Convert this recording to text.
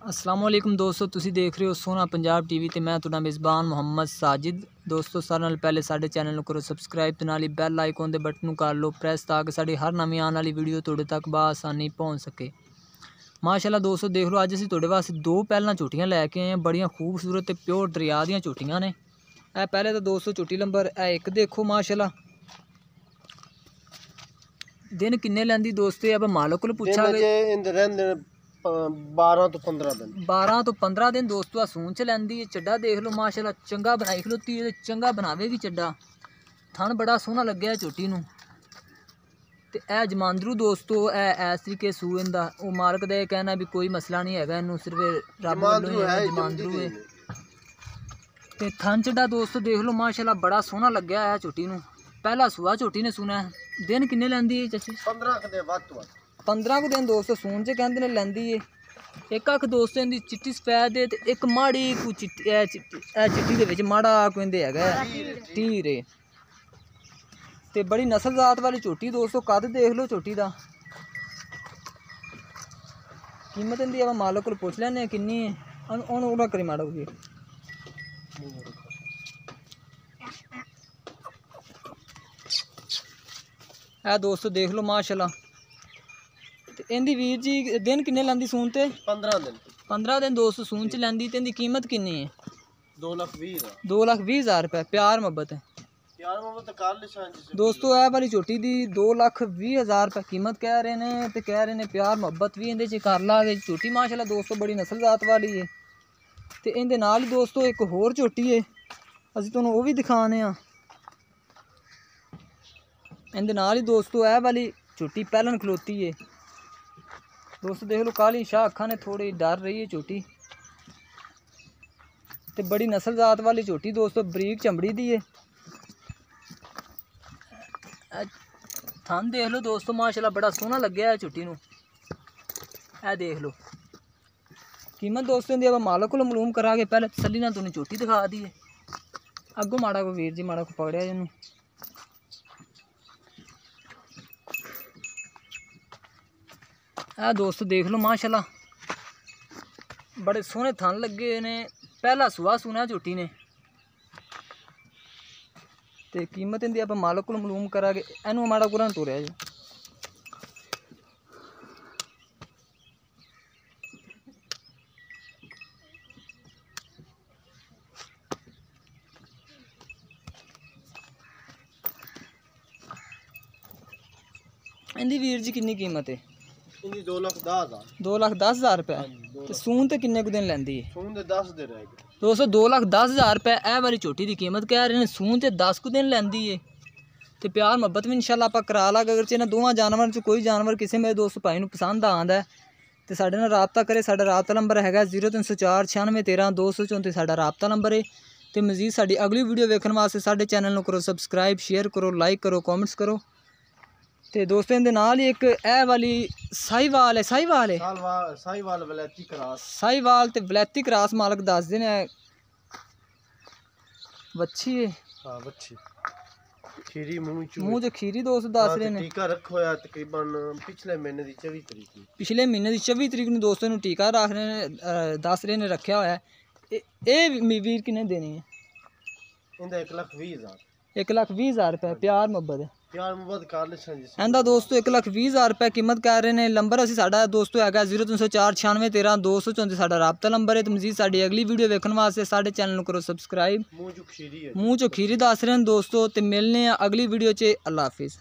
अस्सलाम वालेकुम दोस्तों, तुसी देख रहे हो सोना पंजाब टीवी ते मैं तुहाडा मेज़बान मोहम्मद साजिद। दोस्तों सारे नाल पहले साडे चैनल नूं करो सबसक्राइब ते नाल ही बैल आइकॉन दे बटन नूं कर लो प्रेस ताकि साडी हर नवीं आने वाली वीडियो तुहाडे तक बआसानी पहुँच सके। माशाल्लाह दोस्तों देख लो, अज असीं तुहाडे वास्ते दो पैलां झोटियां लैके आए हैं। बड़ियां खूबसूरत ते प्योर दरिया दियां झोटियां ने। ए पहले तो दोस्तों झोटी नंबर एक देखो माशाल्लाह दिन किन्ने लैंदी दोस्तों, अब मालक को पूछा गया 12 तो 15 दिन 12 तो 15 दिन दोस्तों सून च लैंदी है। चड्डा देख लो माशाल्लाह चंगा बनाई खलोती है, चंगा बनावेगी चड्डा। थन बड़ा सोहना लग्या है झोटी नूं। ते ए जमांदरू दोस्तों इस तरीके सून दा वो मालक दा कहना भी कोई मसला नहीं है, इनू सिर्फ रब वालों ही जमांदरू है। ते थन चड्डा दोस्तों देख लो माशाल्लाह बड़ा सोहना लग्या है झोटी नूं। पहला सुआ झोटी ने सुना है। दिन किन्ने लैंदी है चाची? 15 को दिन दोस्तों सून च कहते ने लैंदी है। एक अख दोस्तों इनकी चिट्टी सफेद है ते एक माड़ी को चिट्टी दे विच माड़ा कोई हैगा टीर है। ते बड़ी नस्ल जात वाली झोटी दोस्तों। कद देख लो झोटी दा। कीमत इनकी अब मालक को पुछ लैने किन्नी है। हुण ओहदा करी माड़ा होगी है दोस्तों देख लो माशाल्लाह। इनकी वीर जी दिन किन्ने लैंदी सून ते? 15 दिन दोस्तों सून च लैंदी। ते इनकी कीमत किन्नी है? 2,20,000 रुपये। प्यार मोहब्बत है दोस्तों। ए वाली झोटी दी 2,20,000 रुपये कीमत कह रहे हैं। तो कह रहे हैं प्यार मोहब्बत भी इहदे च कर लागे। झोटी माशाल्लाह दोस्तों बड़ी नस्ल जात वाली है। तो इहदे नाल ही दोस्तों एक होर झोटी है, असीं तुहानूं वो भी दिखाने आ। इहदे नाल ही दोस्तों ए वाली झोटी पहलन खलोती है दोस्तों। देख लो काली शाह अखा ने थोड़ी डर रही है झोटी। ते बड़ी नस्ल जात वाली झोटी दोस्तों, बरीक चमड़ी दी है। थन देख लो दोस्तों माशाल्लाह बड़ा सोहना लग्या है झोटी नूं। ए देख लो कीमत दोस्तों दी अब मालक को मालूम करांगे। पहले तसल्ली नाल तुहानूं झोटी दिखा दी है। अगों माड़ा को वीर जी माड़ा को पकड़िया इनूं। दोस्तों देख लो माशाल्लाह बड़े सोहने थन लगे ने। पहला सुहा सुना झोटी ने। ते कीमत इनकी आप मालक को मालूम करांगे। इनू माड़ा कुरान तुरया जी। इनकी वीर जी कितनी कीमत है? 2,10,000 रुपये। तो सून तो किन्ने दिन लैंदी है? सून दे 10 दिन रह गए दोस्तों 2,10,000 रुपये ए वाली झोटी की कीमत कह रहे हैं। सून तो 10 को दिन लैंदी है। तो प्यार मुहब्बत भी इंशाल्लाह आप करा लागे। अगर इन्होंने दोवां जानवर च कोई जानवर किसी मेरे दोस्त भाई नूं पसंद आंदा है तो साडे नाल राबता करे। साडा राबता नंबर है 0304 96 13 234 साडा राबता नंबर है। तो मजीद साडी अगली वीडियो वेखण वास्ते साडे चैनल नूं करो सबसक्राइब, शेयर करो, लाइक करो, कॉमेंट्स करो। तो दोस्तों इहदे नाल ही एक ए वाली साहिवाल है। साहिवाल वलैती क्रॉस। साहिवाल ते वलैती क्रॉस मालक दसदे ने बच्ची है। हां बच्ची खीरी मूंह जो खीरी दोस्त दस रहे ने। टीका रखो है तकरीबन पिछले महीने दी 24 तरीक। पिछले महीने दी 24 तरीक नूं दोस्तों नूं टीका रख रहे ने दस रहे ने रखा होया है। ए वीर किन्ने देने है? इंदा 1,20,000 1,20,000 रुपये। प्यार मुहब्बत है प्यार मुहब्बत कर ले इंदा दोस्तों 1,20,000 रुपये कीमत कर रहे हैं। नंबर असी साडा दोस्तों है 0304 96 13 234 साडा राबता नंबर है। तो मजीद साडी अगली वीडियो वेखण वास्ते साडे चैनल नूं करो सबसक्राइब। मूंह चो खीरी दस रहे हैं दोस्तों। तो मिलने अगली वीडियो च। अल्लाह हाफिज़।